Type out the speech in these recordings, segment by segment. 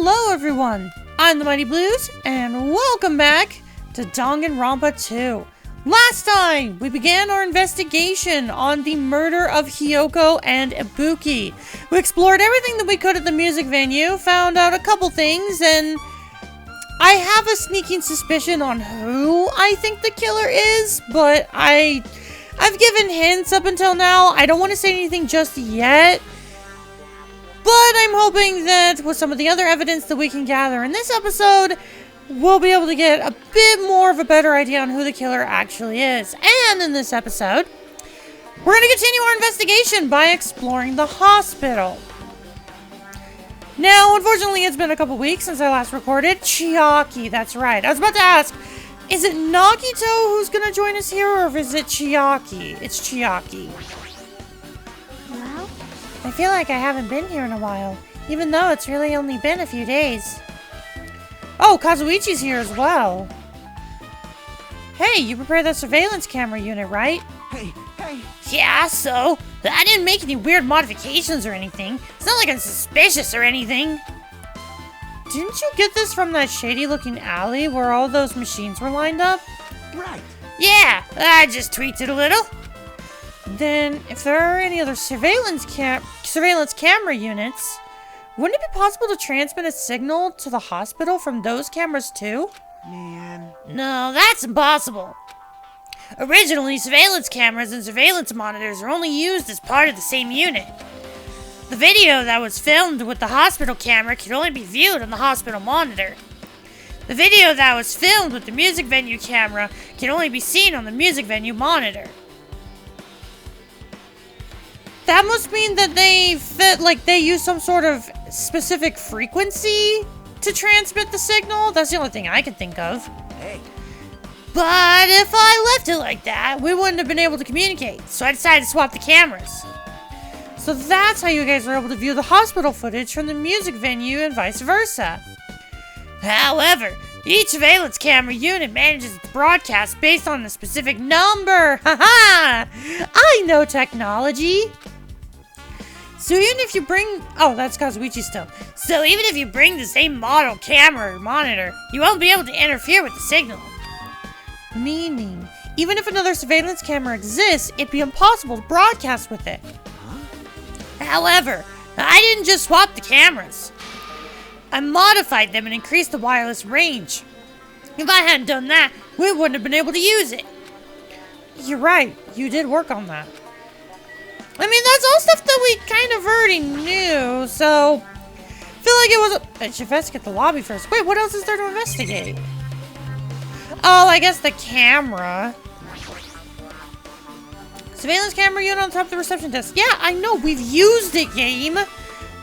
Hello everyone, I'm the Mighty Blues, and welcome back to Danganronpa 2. Last time, we began our investigation on the murder of Hiyoko and Ibuki. We explored everything that we could at the music venue, found out a couple things, and I have a sneaking suspicion on who I think the killer is, but I've given hints up until now. I don't want to say anything just yet. But I'm hoping that with some of the other evidence that we can gather in this episode, we'll be able to get a bit more of a better idea on who the killer actually is. And in this episode, we're going to continue our investigation by exploring the hospital. Now, unfortunately, it's been a couple weeks since I last recorded. Chiaki, that's right. I was about to ask, is it Nagito who's going to join us here, or is it Chiaki? It's Chiaki. Well, I feel like I haven't been here in a while, even though it's really only been a few days. Oh, Kazuichi's here as well. Hey, you prepared that surveillance camera unit, right? Hey! Yeah, so? I didn't make any weird modifications or anything. It's not like I'm suspicious or anything. Didn't you get this from that shady-looking alley where all those machines were lined up? Right. Yeah, I just tweaked it a little. Then, if there are any other surveillance camera units, wouldn't it be possible to transmit a signal to the hospital from those cameras too? Man. No, that's impossible. Originally, surveillance cameras and surveillance monitors are only used as part of the same unit. The video that was filmed with the hospital camera can only be viewed on the hospital monitor. The video that was filmed with the music venue camera can only be seen on the music venue monitor. That must mean that they use some sort of specific frequency to transmit the signal. That's the only thing I can think of. Hey. But if I left it like that, we wouldn't have been able to communicate, so I decided to swap the cameras. So that's how you guys were able to view the hospital footage from the music venue and vice versa. However, each surveillance camera unit manages its broadcast based on a specific number. Haha! I know technology! So even if you bring... Oh, that's Kazuichi still. So even if you bring the same model camera or monitor, you won't be able to interfere with the signal. Meaning, even if another surveillance camera exists, it'd be impossible to broadcast with it. However, I didn't just swap the cameras. I modified them and increased the wireless range. If I hadn't done that, we wouldn't have been able to use it. You're right, you did work on that. I mean, that's all stuff that we kind of already knew, so... I feel like it was I should investigate the lobby first. Wait, what else is there to investigate? Oh, I guess the camera. Surveillance camera unit on top of the reception desk. Yeah, I know, we've used it, game!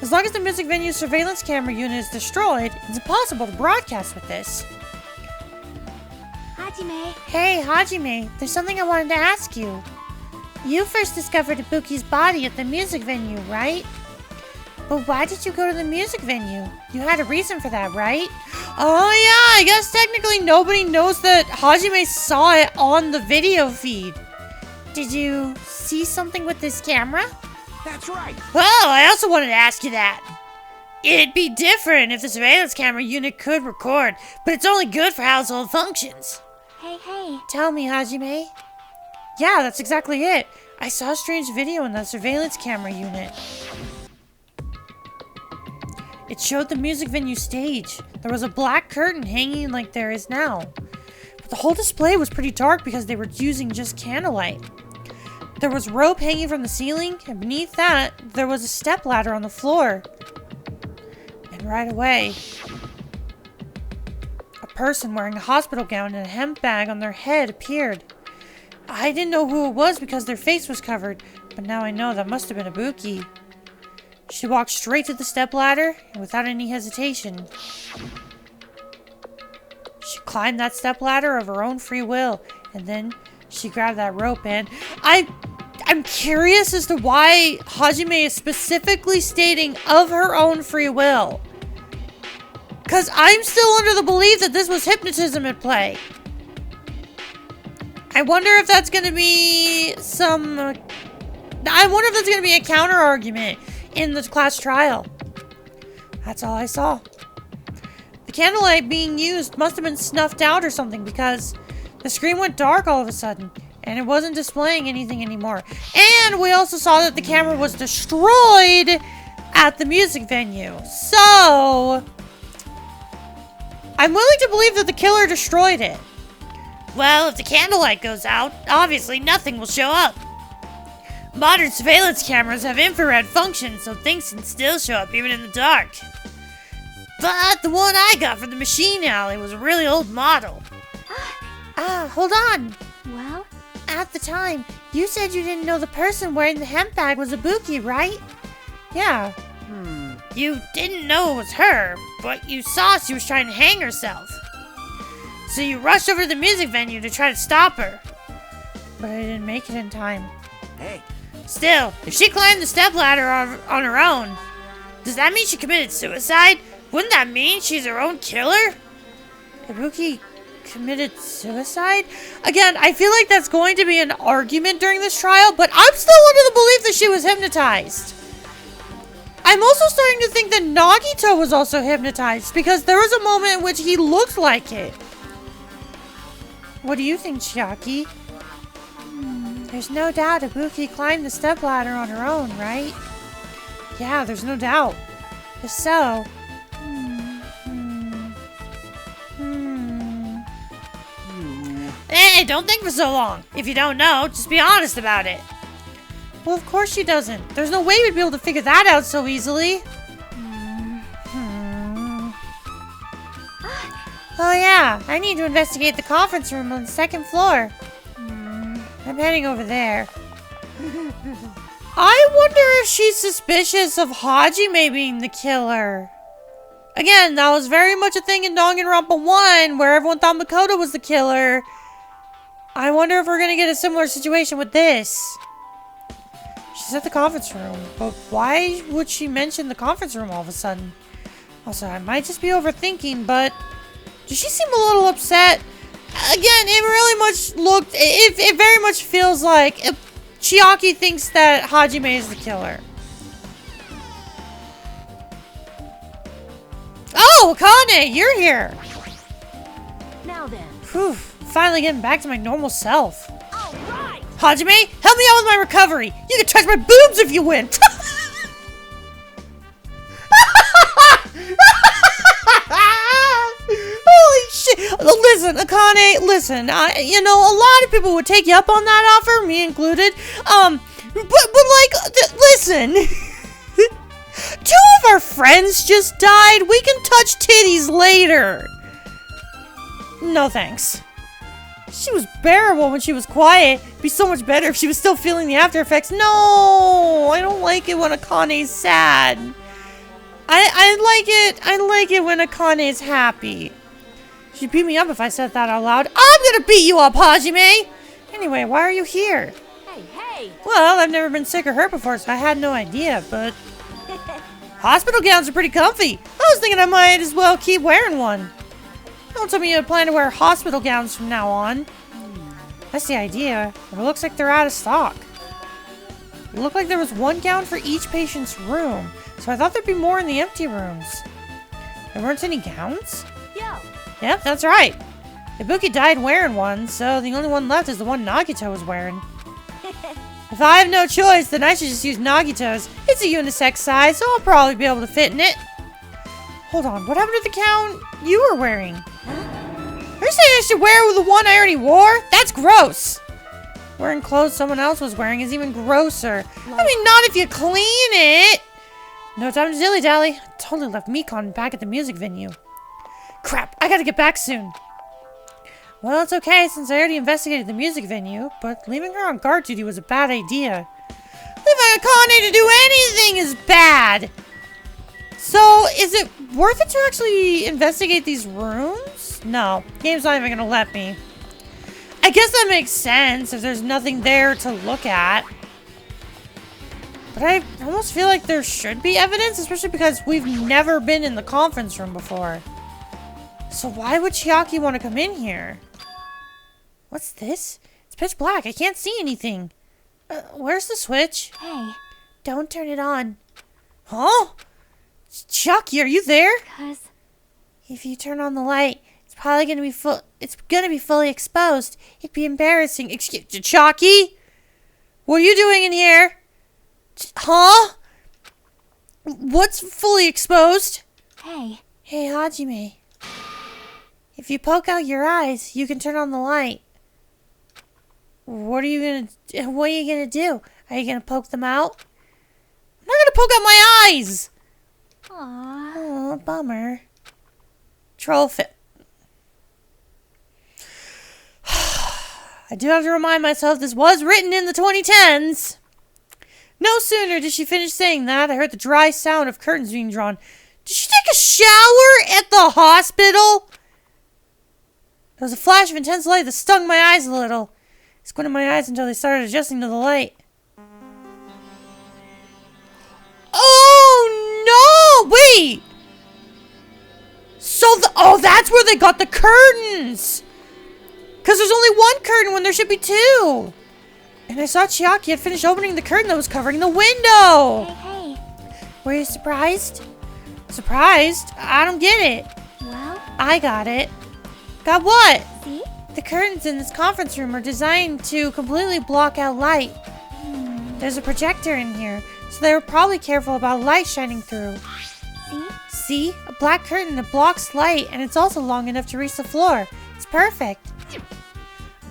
As long as the music venue's surveillance camera unit is destroyed, it's impossible to broadcast with this. Hajime. Hey, Hajime, there's something I wanted to ask you. You first discovered Ibuki's body at the music venue, right? But why did you go to the music venue? You had a reason for that, right? Oh yeah, I guess technically nobody knows that Hajime saw it on the video feed. Did you see something with this camera? That's right. Oh, I also wanted to ask you that. It'd be different if the surveillance camera unit could record, but it's only good for household functions. Hey. Tell me, Hajime. Yeah, that's exactly it. I saw a strange video in the surveillance camera unit. It showed the music venue stage. There was a black curtain hanging like there is now. But the whole display was pretty dark because they were using just candlelight. There was rope hanging from the ceiling, and beneath that, there was a stepladder on the floor. And right away, a person wearing a hospital gown and a hemp bag on their head appeared. I didn't know who it was because their face was covered, but now I know that must have been Ibuki. She walked straight to the stepladder, and without any hesitation, she climbed that stepladder of her own free will, and then she grabbed that rope and... I'm curious as to why Hajime is specifically stating of her own free will. Because I'm still under the belief that this was hypnotism at play. I wonder if that's going to be a counter argument in the class trial. That's all I saw. candlelight being used must have been snuffed out or something because the screen went dark all of a sudden and it wasn't displaying anything anymore. And we also saw that the camera was destroyed at the music venue. So I'm willing to believe that the killer destroyed it. Well, if the candlelight goes out, obviously nothing will show up. Modern surveillance cameras have infrared function, so things can still show up even in the dark. But the one I got from the machine alley was a really old model. Hold on. Well? At the time, you said you didn't know the person wearing the hemp bag was Ibuki, right? Yeah. You didn't know it was her, but you saw she was trying to hang herself. So you rushed over to the music venue to try to stop her. But I didn't make it in time. Hey. Still, if she climbed the stepladder on her own, does that mean she committed suicide? Wouldn't that mean she's her own killer? Ibuki committed suicide? Again, I feel like that's going to be an argument during this trial, but I'm still under the belief that she was hypnotized. I'm also starting to think that Nagito was also hypnotized because there was a moment in which he looked like it. What do you think, Chiaki? There's no doubt Ibuki climbed the stepladder on her own, right? Yeah, there's no doubt. If so... Hey, don't think for so long. If you don't know, just be honest about it. Well, of course she doesn't. There's no way we'd be able to figure that out so easily. Oh yeah, I need to investigate the conference room on the second floor. I'm heading over there. I wonder if she's suspicious of Hajime being the killer. Again, that was very much a thing in Danganronpa 1, where everyone thought Makoto was the killer. I wonder if we're gonna get a similar situation with this. She's at the conference room, but why would she mention the conference room all of a sudden? Also, I might just be overthinking, but does she seem a little upset? Again, it really much looked, it very much feels like Chiaki thinks that Hajime is the killer. Oh, Akane, you're here. Now then. Whew, finally getting back to my normal self. All right. Hajime, help me out with my recovery. You can touch my boobs if you win. Holy shit. Listen, Akane, listen. You know, a lot of people would take you up on that offer, me included. Listen. Two of our friends just died. We can touch titties later. No thanks. She was bearable when she was quiet. It'd be so much better if she was still feeling the after effects. No, I don't like it when Akane's sad. I like it when Akane's happy. She'd beat me up if I said that out loud. I'm gonna beat you up, Hajime! Anyway, why are you here? Hey. Well, I've never been sick or hurt before, so I had no idea, but... Hospital gowns are pretty comfy. I was thinking I might as well keep wearing one. Don't tell me you plan to wear hospital gowns from now on. That's the idea, but it looks like they're out of stock. It looked like there was one gown for each patient's room, so I thought there'd be more in the empty rooms. There weren't any gowns? Yo. Yep, that's right. Ibuki died wearing one, so the only one left is the one Nagito was wearing. If I have no choice, then I should just use Nagito's. It's a unisex size, so I'll probably be able to fit in it. Hold on, what happened to the gown you were wearing? You're saying I should wear the one I already wore? That's gross. Wearing clothes someone else was wearing is even grosser. I mean, not if you clean it. No time to dilly-dally. I totally left Mikon back at the music venue. Crap, I gotta get back soon. Well, it's okay since I already investigated the music venue, but leaving her on guard duty was a bad idea. Leaving Akane to do anything is bad! So, is it worth it to actually investigate these rooms? No, game's not even gonna let me. I guess that makes sense if there's nothing there to look at. But I almost feel like there should be evidence, especially because we've never been in the conference room before. So why would Chiaki want to come in here? What's this? It's pitch black. I can't see anything. Where's the switch? Hey. Don't turn it on. Huh? Chiaki, are you there? 'Cause If you turn on the light, it's probably gonna be full. It's gonna be fully exposed. It'd be embarrassing. Excuse, Chalky? What are you doing in here? Huh? What's fully exposed? Hey. Hey, Hajime. If you poke out your eyes, you can turn on the light. What are you gonna do? Are you gonna poke them out? I'm not gonna poke out my eyes! Aww. Oh, bummer. Troll fit. I do have to remind myself this was written in the 2010s. No sooner did she finish saying that, I heard the dry sound of curtains being drawn. Did she take a shower at the hospital? There was a flash of intense light that stung my eyes a little. I squinted my eyes until they started adjusting to the light. Oh no! Wait! So that's where they got the curtains! Because there's only one curtain when there should be two! And I saw Chiaki had finished opening the curtain that was covering the window! Hey. Were you surprised? Surprised? I don't get it. Well? I got it. Got what? See? The curtains in this conference room are designed to completely block out light. There's a projector in here, so they were probably careful about light shining through. See? See? A black curtain that blocks light, and it's also long enough to reach the floor. It's perfect.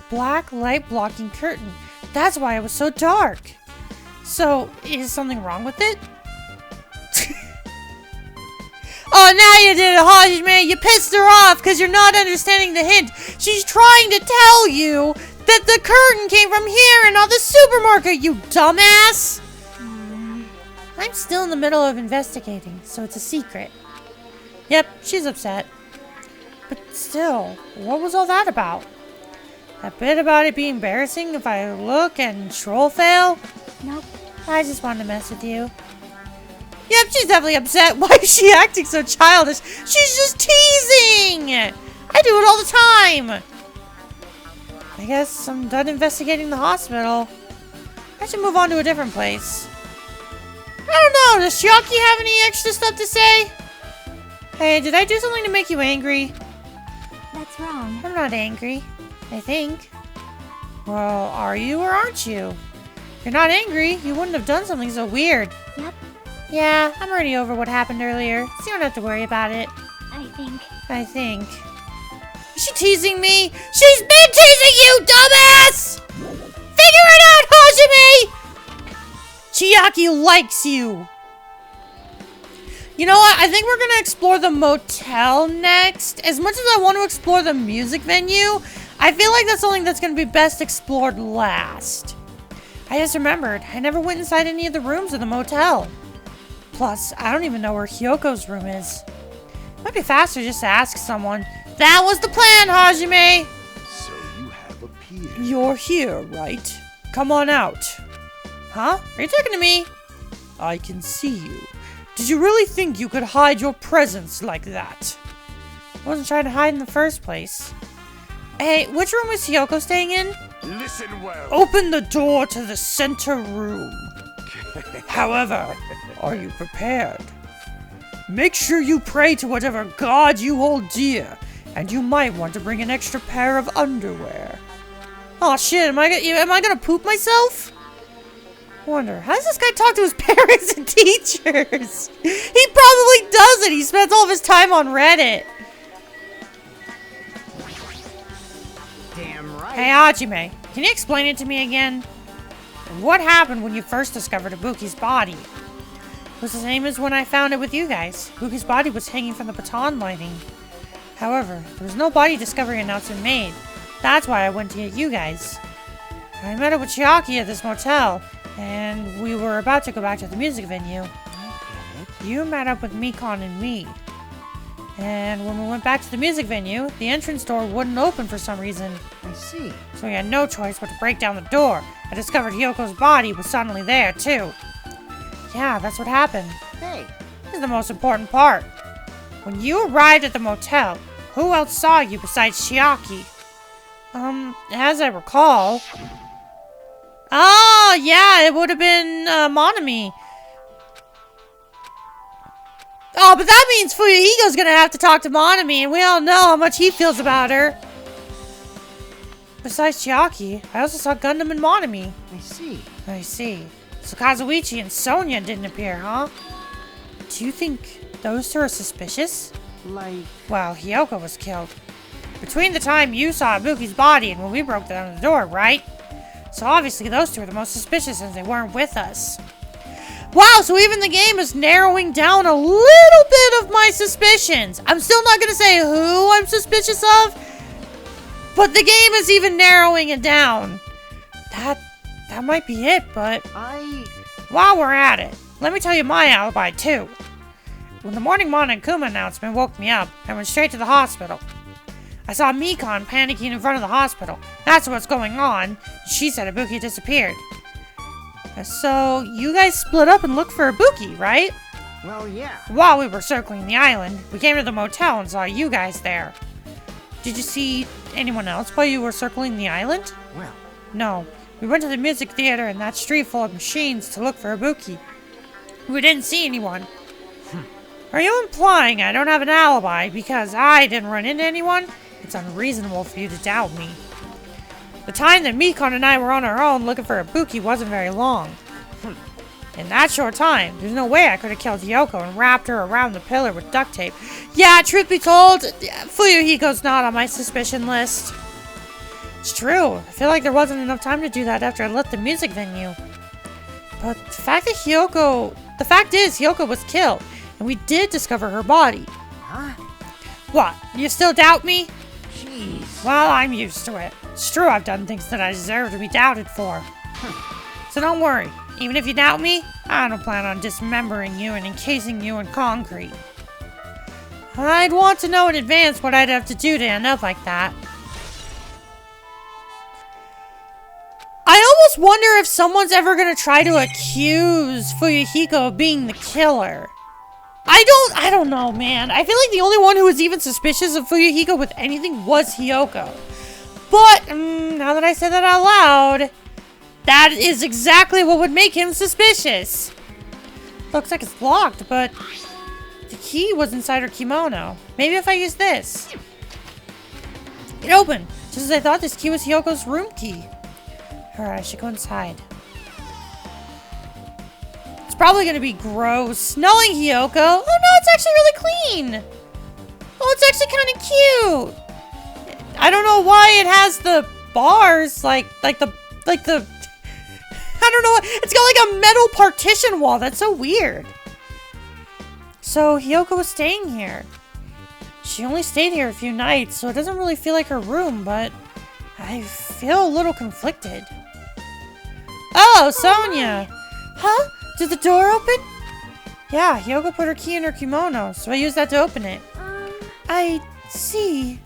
Black light blocking curtain. That's why it was so dark. So, is something wrong with it? Oh, now you did it, Hajime! You pissed her off because you're not understanding the hint. She's trying to tell you that the curtain came from here and not the supermarket, you dumbass! I'm still in the middle of investigating, so it's a secret. Yep, she's upset. But still, what was all that about? That bit about it being embarrassing if I look and troll fail? Nope. I just wanted to mess with you. Yep, she's definitely upset. Why is she acting so childish? She's just teasing! I do it all the time! I guess I'm done investigating the hospital. I should move on to a different place. I don't know, does Chiaki have any extra stuff to say? Hey, did I do something to make you angry? That's wrong. I'm not angry, I think. Well, are you or aren't you? If you're not angry, you wouldn't have done something so weird. Yep. Yeah, I'm already over what happened earlier, so you don't have to worry about it. I think. Is she teasing me? She's been teasing you, dumbass! Figure it out, Hajime! Chiaki likes you. You know what? I think we're gonna explore the motel next. As much as I want to explore the music venue, I feel like that's something that's gonna be best explored last. I just remembered, I never went inside any of the rooms of the motel. Plus, I don't even know where Hyoko's room is. Might be faster just to ask someone. That was the plan, Hajime! So you have appeared. You're here, right? Come on out. Huh? Are you talking to me? I can see you. Did you really think you could hide your presence like that? I wasn't trying to hide in the first place. Hey, which room is Hiyoko staying in? Listen well. Open the door to the center room. However, are you prepared? Make sure you pray to whatever god you hold dear, and you might want to bring an extra pair of underwear. Oh shit, am I gonna poop myself? Wonder, how does this guy talk to his parents and teachers? He probably doesn't. He spends all of his time on Reddit. Damn right. Hey, Hajime, can you explain it to me again? What happened when you first discovered Ibuki's body? It was the same as when I found it with you guys. Ibuki's body was hanging from the baton lining. However, there was no body discovery announcement made. That's why I went to get you guys. I met up with Chiaki at this motel, and we were about to go back to the music venue. You met up with Mikon and me. And when we went back to the music venue, the entrance door wouldn't open for some reason. I see. So we had no choice but to break down the door. I discovered Hyoko's body was suddenly there, too. Yeah, that's what happened. Hey. This is the most important part. When you arrived at the motel, who else saw you besides Chiaki? As I recall... Oh, yeah, it would have been, Monomi. Oh, but that means Fuyuhiko's gonna have to talk to Monomi, and we all know how much he feels about her. Besides Chiaki, I also saw Gundam and Monomi. I see. So Kazuichi and Sonia didn't appear, huh? Do you think those two are suspicious? Well, Hiyoko was killed. Between the time you saw Ibuki's body and when we broke down the door, right? So obviously those two are the most suspicious since they weren't with us. Wow, so even the game is narrowing down a little bit of my suspicions. I'm still not going to say who I'm suspicious of, but the game is even narrowing it down. That might be it, but while we're at it, let me tell you my alibi too. When the morning Mon and Kuma announcement woke me up, I went straight to the hospital. I saw Mikon panicking in front of the hospital. That's what's going on. She said Ibuki disappeared. So, you guys split up and looked for Ibuki, right? Well, yeah. While we were circling the island, we came to the motel and saw you guys there. Did you see anyone else while you were circling the island? Well. No. We went to the music theater in that street full of machines to look for Ibuki. We didn't see anyone. Are you implying I don't have an alibi because I didn't run into anyone? It's unreasonable for you to doubt me. The time that Mikon and I were on our own looking for Ibuki wasn't very long. In that short time, there's no way I could have killed Hiyoko and wrapped her around the pillar with duct tape. Yeah, truth be told, Fuyuhiko's not on my suspicion list. It's true. I feel like there wasn't enough time to do that after I left the music venue. But the fact is Hiyoko was killed, and we did discover her body. Huh? What? You still doubt me? Jeez. Well, I'm used to it. It's true I've done things that I deserve to be doubted for. So don't worry. Even if you doubt me, I don't plan on dismembering you and encasing you in concrete. I'd want to know in advance what I'd have to do to end up like that. I almost wonder if someone's ever going to try to accuse Fuyuhiko of being the killer. I don't know, man. I feel like the only one who was even suspicious of Fuyuhiko with anything was Hiyoko. But, now that I said that out loud, that is exactly what would make him suspicious. Looks like it's locked, but the key was inside her kimono. Maybe if I use this. It opened, just as I thought this key was Hiyoko's room key. Alright, I should go inside. It's probably going to be gross. Knowing Hiyoko. Oh no, it's actually really clean. Oh, it's actually kind of cute. I don't know why it has the bars, like the, I don't know, it's got like a metal partition wall. That's so weird. So Hiyoko was staying here. She only stayed here a few nights, so it doesn't really feel like her room, but I feel a little conflicted. Oh, Sonia! Huh? Did the door open? Yeah, Hiyoko put her key in her kimono, so I used that to open it. I see.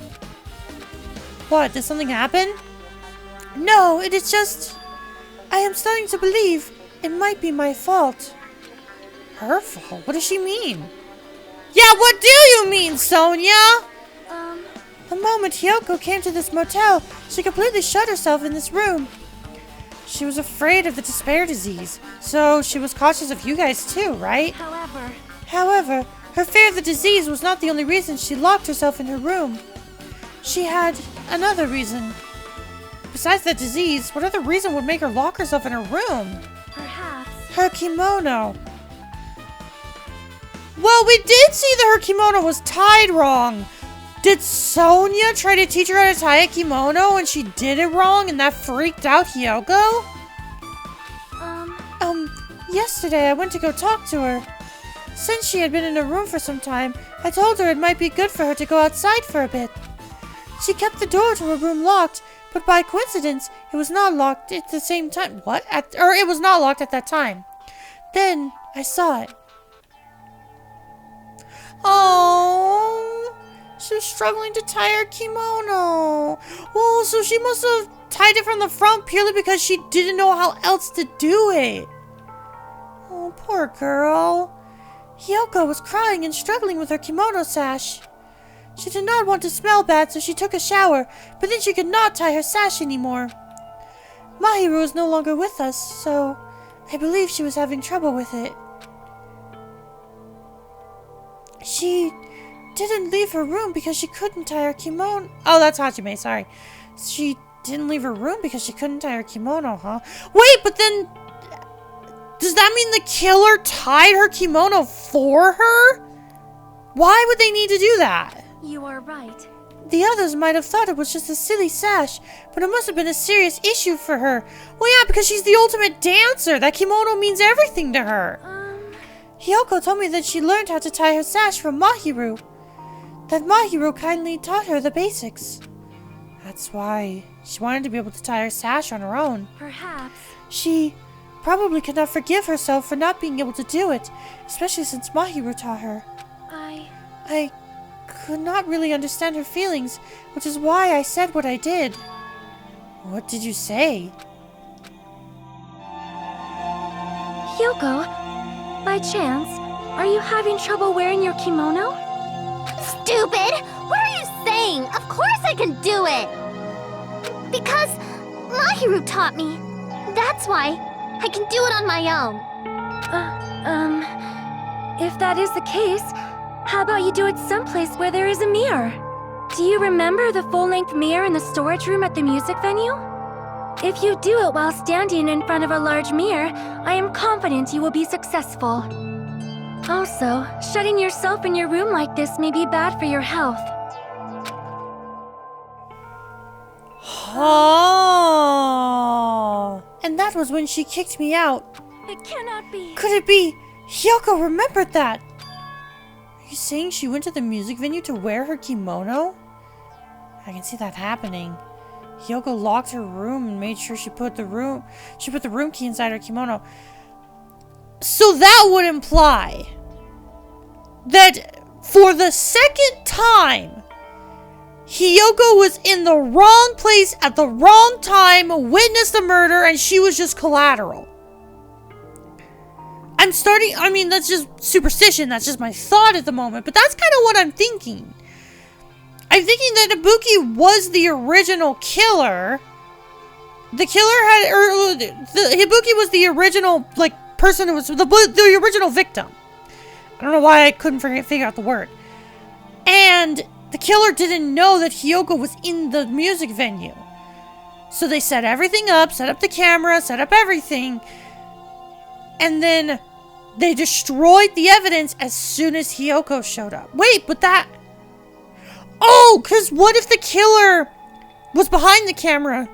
What, did something happen? No, it is just... I am starting to believe it might be my fault. Her fault? What does she mean? Yeah, what do you mean, Sonia? The moment Hiyoko came to this motel, she completely shut herself in this room. She was afraid of the despair disease, so she was cautious of you guys too, right? However, her fear of the disease was not the only reason she locked herself in her room. She had another reason. Besides the disease, what other reason would make her lock herself in her room? Perhaps. Her kimono. Well, we did see that her kimono was tied wrong. Did Sonia try to teach her how to tie a kimono and she did it wrong and that freaked out Hiyoko? Yesterday I went to go talk to her. Since she had been in her room for some time, I told her it might be good for her to go outside for a bit. She kept the door to her room locked, but by coincidence, it was not locked at the same time. What? It was not locked at that time. Then, I saw it. Oh, she was struggling to tie her kimono. Oh, so she must have tied it from the front purely because she didn't know how else to do it. Oh, poor girl. Hiyoko was crying and struggling with her kimono sash. She did not want to smell bad, so she took a shower, but then she could not tie her sash anymore. Mahiru is no longer with us, so I believe she was having trouble with it. She didn't leave her room because she couldn't tie her kimono. Oh, that's Hajime, sorry. She didn't leave her room because she couldn't tie her kimono, huh? Wait, but then... Does that mean the killer tied her kimono for her? Why would they need to do that? You are right. The others might have thought it was just a silly sash, but it must have been a serious issue for her. Well, yeah, because she's the ultimate dancer. That kimono means everything to her. Hiyoko told me that she learned how to tie her sash from Mahiru. That Mahiru kindly taught her the basics. That's why she wanted to be able to tie her sash on her own. Perhaps. She probably could not forgive herself for not being able to do it, especially since Mahiru taught her. I could not really understand her feelings, which is why I said what I did. What did you say? Hiyoko, by chance, are you having trouble wearing your kimono? Stupid! What are you saying? Of course I can do it! Because Mahiru taught me. That's why I can do it on my own. If that is the case, how about you do it someplace where there is a mirror? Do you remember the full-length mirror in the storage room at the music venue? If you do it while standing in front of a large mirror, I am confident you will be successful. Also, shutting yourself in your room like this may be bad for your health. Oh. And that was when she kicked me out. It cannot be. Could it be? Hiyoko remembered that. Are you saying she went to the music venue to wear her kimono? I can see that happening. Hiyoko locked her room and made sure she put the room key inside her kimono. So that would imply that for the second time, Hiyoko was in the wrong place at the wrong time, witnessed the murder, and she was just collateral. That's just superstition, that's just my thought at the moment, but that's kind of what I'm thinking. I'm thinking that Ibuki was the original killer. Ibuki was the original, person who was the original victim. I don't know why I couldn't figure out the word. And the killer didn't know that Hiyoko was in the music venue. So they set everything up, set up the camera, set up everything. And then they destroyed the evidence as soon as Hiyoko showed up. Wait, but that... Oh, because what if the killer was behind the camera,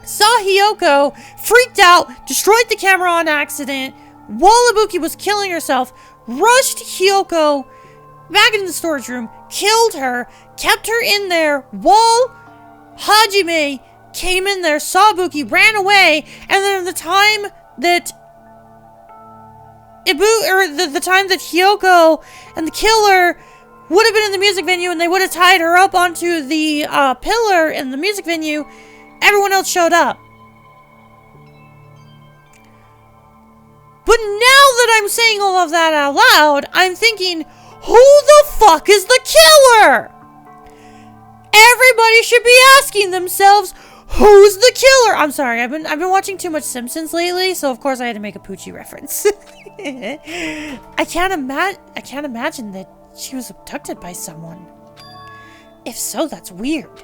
saw Hiyoko, freaked out, destroyed the camera on accident, while Ibuki was killing herself, rushed Hiyoko back into the storage room, killed her, kept her in there while Hajime came in there, saw Ibuki, ran away, and then the time that the time that Hiyoko and the killer would have been in the music venue and they would have tied her up onto the pillar in the music venue, everyone else showed up. But now that I'm saying all of that out loud, I'm thinking, who the fuck is the killer? Everybody should be asking themselves, who's the killer? I'm sorry, I've been watching too much Simpsons lately, so of course I had to make a Poochie reference. I can't imagine that she was abducted by someone. If so, that's weird.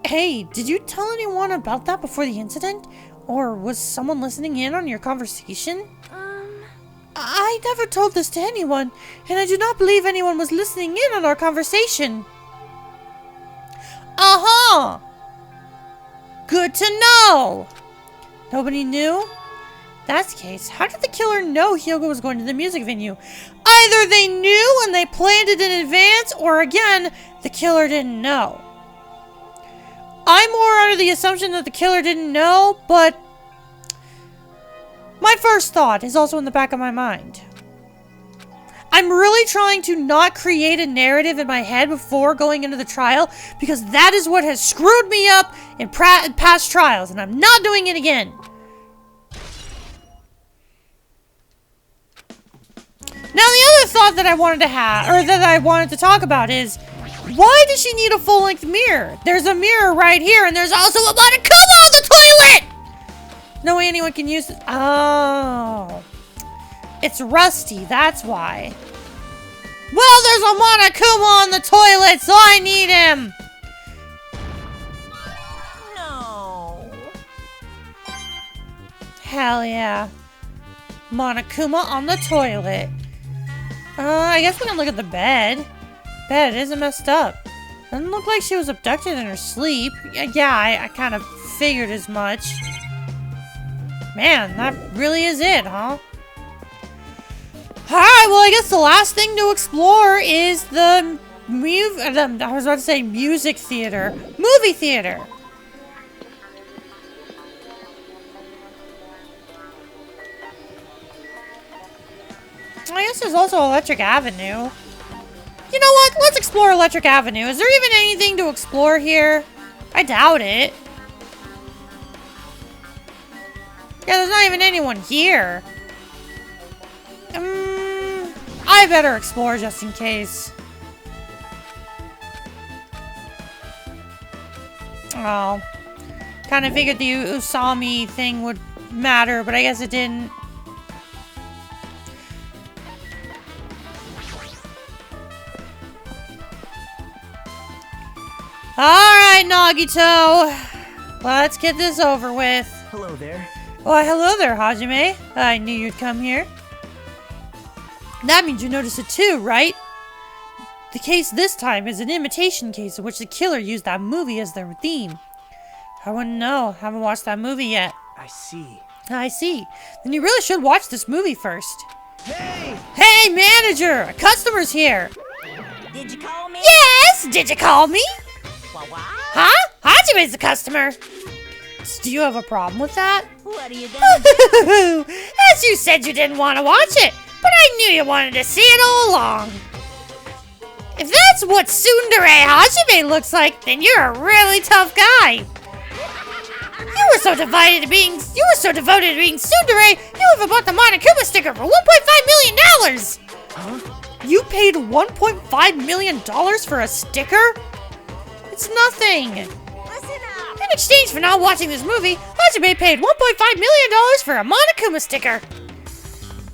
Hey, did you tell anyone about that before the incident? Or was someone listening in on your conversation? I never told this to anyone, and I do not believe anyone was listening in on our conversation. Uh-huh! Good to know! Nobody knew? That's the case, how did the killer know Hiyoko was going to the music venue? Either they knew and they planned it in advance, or again, the killer didn't know. I'm more under the assumption that the killer didn't know, but my first thought is also in the back of my mind. I'm really trying to not create a narrative in my head before going into the trial, because that is what has screwed me up in past trials, and I'm not doing it again. Now, the other thought that I wanted to have, or that I wanted to talk about is, why does she need a full-length mirror? There's a mirror right here, and there's also a Monokuma on the toilet! No way anyone can use it. Oh. It's rusty, that's why. Well, there's a Monokuma on the toilet, so I need him! No. Hell yeah. Monokuma on the toilet. I guess we can look at the bed. Bed isn't messed up. Doesn't look like she was abducted in her sleep. Yeah, I kind of figured as much. Man, that really is it, huh? Alright, well, I guess the last thing to explore is the I was about to say music theater. Movie theater! I guess there's also Electric Avenue. You know what? Let's explore Electric Avenue. Is there even anything to explore here? I doubt it. Yeah, there's not even anyone here. I better explore just in case. Oh. Kind of figured the Usami thing would matter, but I guess it didn't. Alright, Nagito. Let's get this over with. Hello there. Why, hello there, Hajime. I knew you'd come here. That means you noticed it too, right? The case this time is an imitation case in which the killer used that movie as their theme. I wouldn't know. Haven't watched that movie yet. I see. I see. Then you really should watch this movie first. Hey! Hey, manager! A customer's here! Did you call me? Yes! Did you call me? What? Huh? Hajime's the customer. Do you have a problem with that? What are you doing? As you said you didn't want to watch it, but I knew you wanted to see it all along. If that's what Tsundere Hajime looks like, then you're a really tough guy. You were so devoted to being Tsundere, you even bought the Monokuma sticker for $1.5 million. Huh? You paid $1.5 million for a sticker? It's nothing. Listen up. In exchange for not watching this movie, Hajime paid $1.5 million for a Monokuma sticker.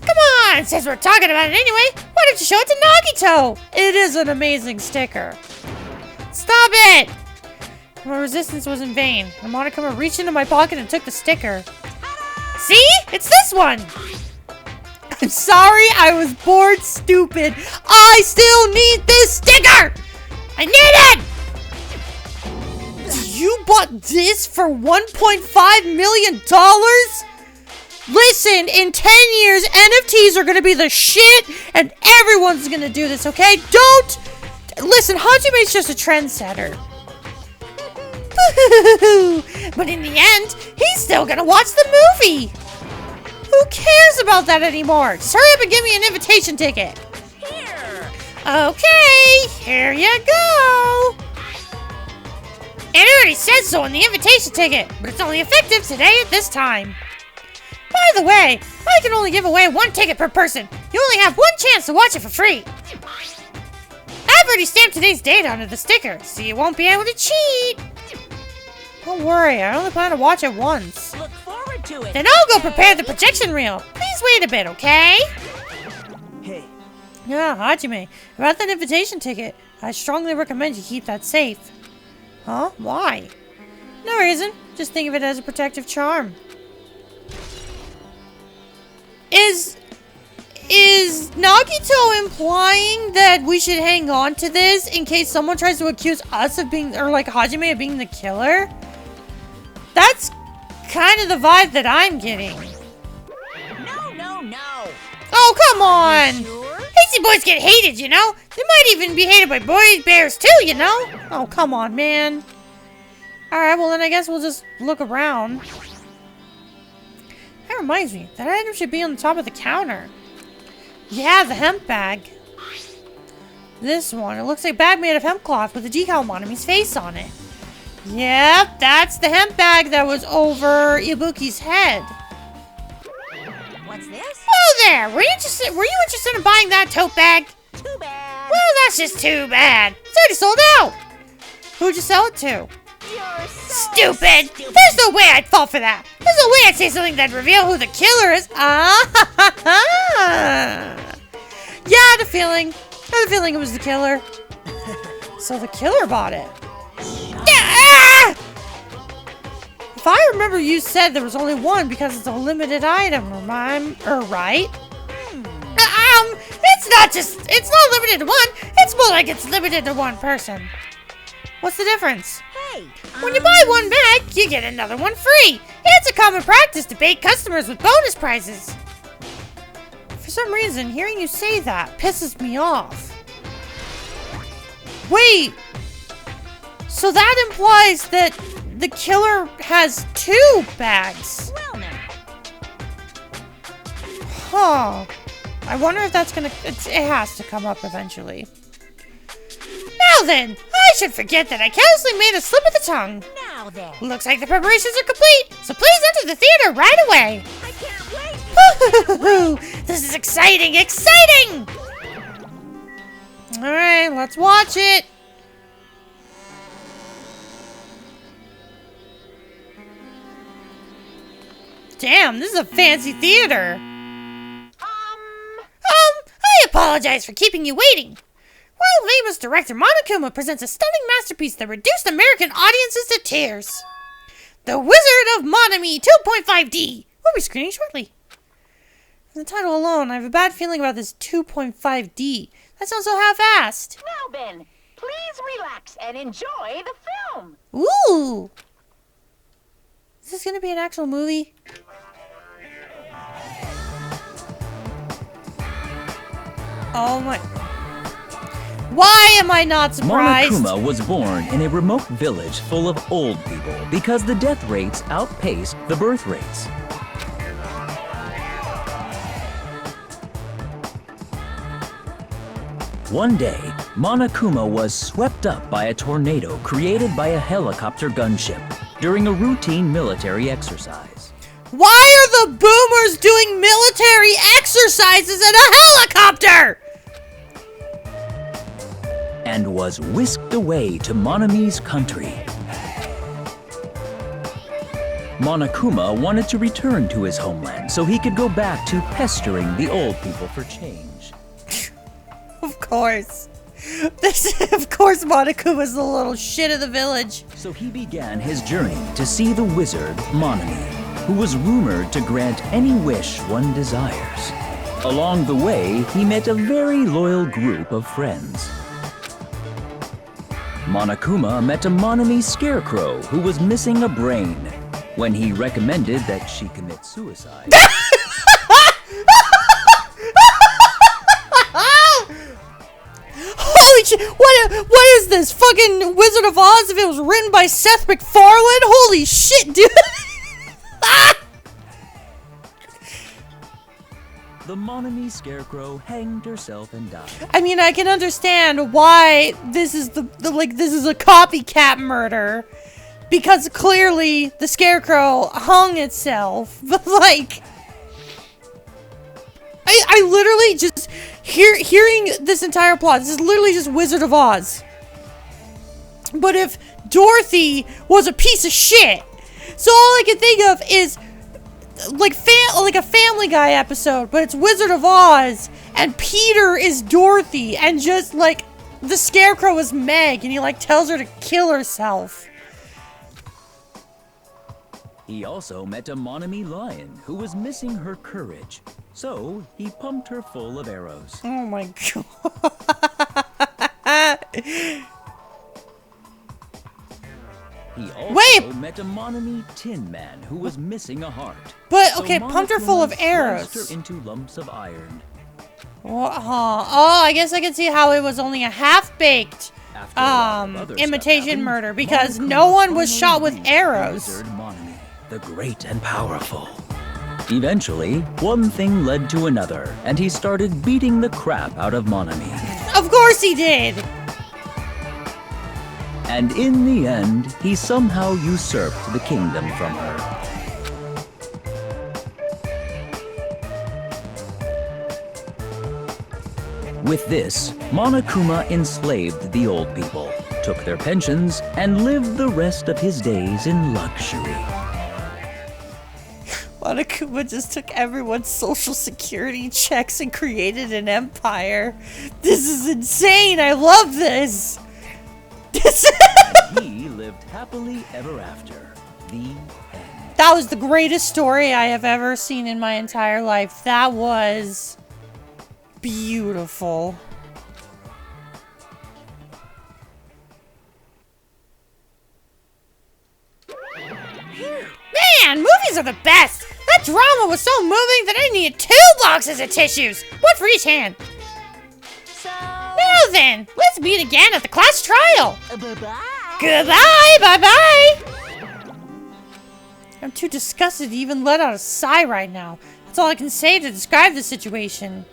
Come on, since we're talking about it anyway, why don't you show it to Nagito? It is an amazing sticker. Stop it! My resistance was in vain. The Monokuma reached into my pocket and took the sticker. See? It's this one! I'm sorry, I was bored stupid. I still need this sticker! I need it! You bought this for $1.5 million? Listen, in 10 years, NFTs are gonna be the shit, and everyone's gonna do this, okay? Don't! Listen, Hajime's just a trendsetter. But in the end, he's still gonna watch the movie! Who cares about that anymore? Just hurry up and give me an invitation ticket. Here. Okay, here you go. And it already says so on the invitation ticket, but it's only effective today at this time. By the way, I can only give away one ticket per person. You only have one chance to watch it for free. I've already stamped today's date onto the sticker, so you won't be able to cheat. Don't worry, I only plan to watch it once. Look forward to it. Then I'll go prepare the projection reel. Please wait a bit, okay? Hey. Yeah, Hajime, about that invitation ticket, I strongly recommend you keep that safe. Huh? Why? No reason. Just think of it as a protective charm. Is Nagito implying that we should hang on to this in case someone tries to accuse us of being, or like Hajime of being the killer? That's kind of the vibe that I'm getting. No. Oh, come on! Sure? Hasty boys get hated, you know? They might even be hated by boy bears too, you know? Oh, come on, man. Alright, well then I guess we'll just look around. That reminds me, that item should be on the top of the counter. Yeah, the hemp bag. This one, it looks like a bag made of hemp cloth with a decal of Monomi's face on it. Yep, that's the hemp bag that was over Ibuki's head. What's this? Whoa there! Were you interested in buying that tote bag? Too bad. Well, that's just too bad. It's already sold out. Who'd you sell it to? You're so Stupid! There's no way I'd fall for that! There's no way I'd say something that'd reveal who the killer is! Ah ha ha ha! Yeah, I had a feeling. I have a feeling it was the killer. So the killer bought it. Ah! If I remember, you said there was only one because it's a limited item. Right? It's not limited to one. It's more like it's limited to one person. What's the difference? Hey. When you buy one bag, you get another one free. It's a common practice to bait customers with bonus prizes. For some reason, hearing you say that pisses me off. Wait. So that implies that the killer has 2 bags. Well now. Huh. I wonder if that's gonna... It has to come up eventually. Now then, I should forget that I carelessly made a slip of the tongue. Now then. Looks like the preparations are complete, so please enter the theater right away. I can't wait. This is exciting, exciting! Alright, let's watch it. Damn, this is a fancy theater. I apologize for keeping you waiting. World famous director Monokuma presents a stunning masterpiece that reduced American audiences to tears. The Wizard of Monomi 2.5D will be screening shortly. From the title alone, I have a bad feeling about this 2.5D. That sounds so half-assed. Now then, please relax and enjoy the film. Ooh! Is this gonna be an actual movie? Oh my... Why am I not surprised? Monokuma was born in a remote village full of old people because the death rates outpaced the birth rates. One day, Monokuma was swept up by a tornado created by a helicopter gunship during a routine military exercise. Why are the boomers doing military exercises in a helicopter? And was whisked away to Monomi's country. Monokuma wanted to return to his homeland so he could go back to pestering the old people for change. Of course. Of course Monokuma's the little shit of the village. So he began his journey to see the wizard Monomi, who was rumored to grant any wish one desires. Along the way, he met a very loyal group of friends. Monokuma met a Monomi scarecrow who was missing a brain when he recommended that she commit suicide. Holy shit! What is this? Fucking Wizard of Oz if it was written by Seth MacFarlane? Holy shit, dude! The Monomi scarecrow hanged herself and died. I mean, I can understand why this is this is a copycat murder, because clearly the scarecrow hung itself. But like, I literally just hearing this entire plot. This is literally just Wizard of Oz. But if Dorothy was a piece of shit, so all I can think of is like a Family Guy episode, but it's Wizard of Oz, and Peter is Dorothy, and just like the Scarecrow is Meg, and he like tells her to kill herself. He also met a Monomi lion who was missing her courage, so he pumped her full of arrows. Oh my god. He also met a Monomi Tin Man who was missing a heart. But so okay, pumped her full of arrows. Sliced her into lumps of iron. Oh, I guess I can see how it was only a half-baked imitation murder, because Monokuma no one was finally shot with reached arrows. Wizard Monomi, the great and powerful. Eventually, one thing led to another, and he started beating the crap out of Monomi. Of course he did. And in the end, he somehow usurped the kingdom from her. With this, Monokuma enslaved the old people, took their pensions, and lived the rest of his days in luxury. Monokuma just took everyone's social security checks and created an empire. This is insane. I love this. He lived happily ever after. The end. That was the greatest story I have ever seen in my entire life. That was beautiful. Man, movies are the best! That drama was so moving that I needed 2 boxes of tissues! One for each hand! Now then, let's meet again at the class trial! Bye-bye. Goodbye! Bye-bye! I'm too disgusted to even let out a sigh right now. That's all I can say to describe the situation.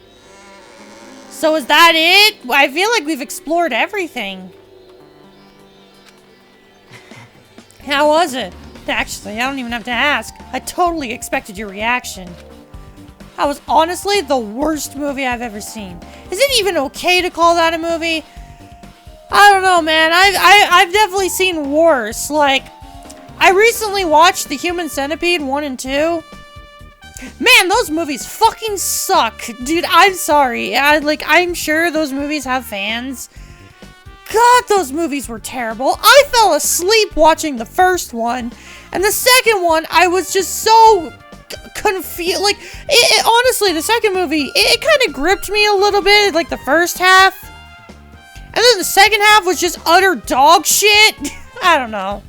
So is that it? I feel like we've explored everything. How was it? Actually, I don't even have to ask. I totally expected your reaction. That was honestly the worst movie I've ever seen. Is it even okay to call that a movie? I don't know, man. I've definitely seen worse. Like, I recently watched The Human Centipede 1 and 2. Man, those movies fucking suck. Dude, I'm sorry. I'm sure those movies have fans. God, those movies were terrible. I fell asleep watching the first one. And the second one, I was just so confused. Like, honestly, the second movie, it kind of gripped me a little bit, like the first half. And then the second half was just utter dog shit. I don't know.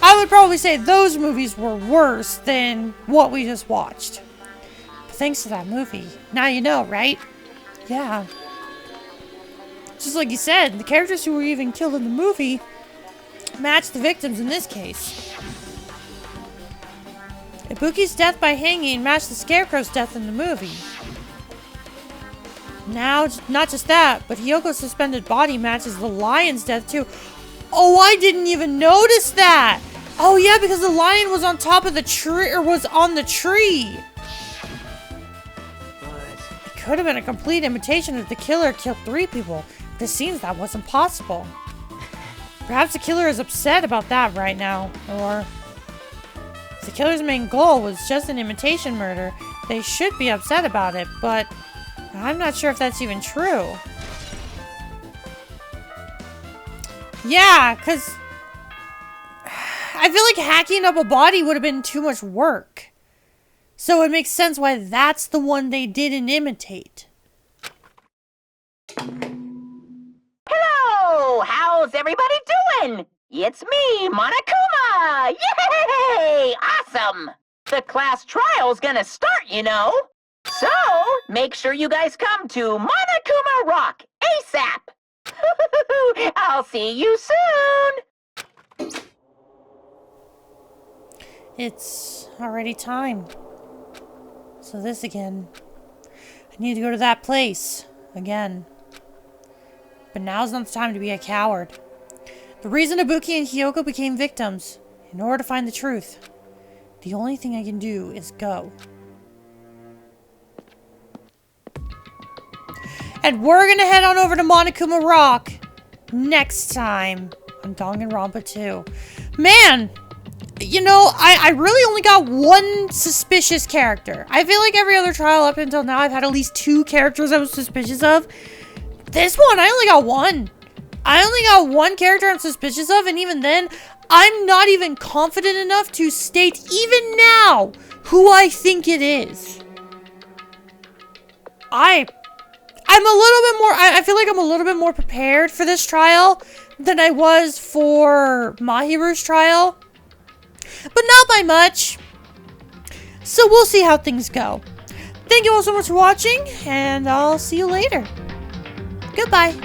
I would probably say those movies were worse than what we just watched. But thanks to that movie. Now you know, right? Yeah. Just like you said, the characters who were even killed in the movie match the victims in this case. Ibuki's death by hanging matched the Scarecrow's death in the movie. Now, not just that, but Hiyoko's suspended body matches the lion's death too. Oh, I didn't even notice that! Oh yeah, because the lion was on top of the tree, or was on the tree! It could have been a complete imitation if the killer killed 3 people. But it seems that wasn't possible. Perhaps the killer is upset about that right now, or if the killer's main goal was just an imitation murder, they should be upset about it, but I'm not sure if that's even true. Yeah, because I feel like hacking up a body would have been too much work. So it makes sense why that's the one they didn't imitate. Hello! How's everybody doing? It's me, Monokuma! Yay! Awesome! The class trial's gonna start, you know. So, make sure you guys come to Monokuma Rock ASAP! I'll see you soon! It's already time. So this again. I need to go to that place. Again. But now's not the time to be a coward. The reason Ibuki and Hiyoko became victims, in order to find the truth, the only thing I can do is go. And we're gonna head on over to Monokuma Rock next time on Danganronpa 2. Man! You know, I really only got 1 suspicious character. I feel like every other trial up until now I've had at least 2 characters I was suspicious of. This one, I only got 1. I only got 1 character I'm suspicious of, and even then, I'm not even confident enough to state even now who I think it is. I'm a little bit more, I feel like I'm a little bit more prepared for this trial than I was for Mahiru's trial. But not by much. So we'll see how things go. Thank you all so much for watching, and I'll see you later. Goodbye.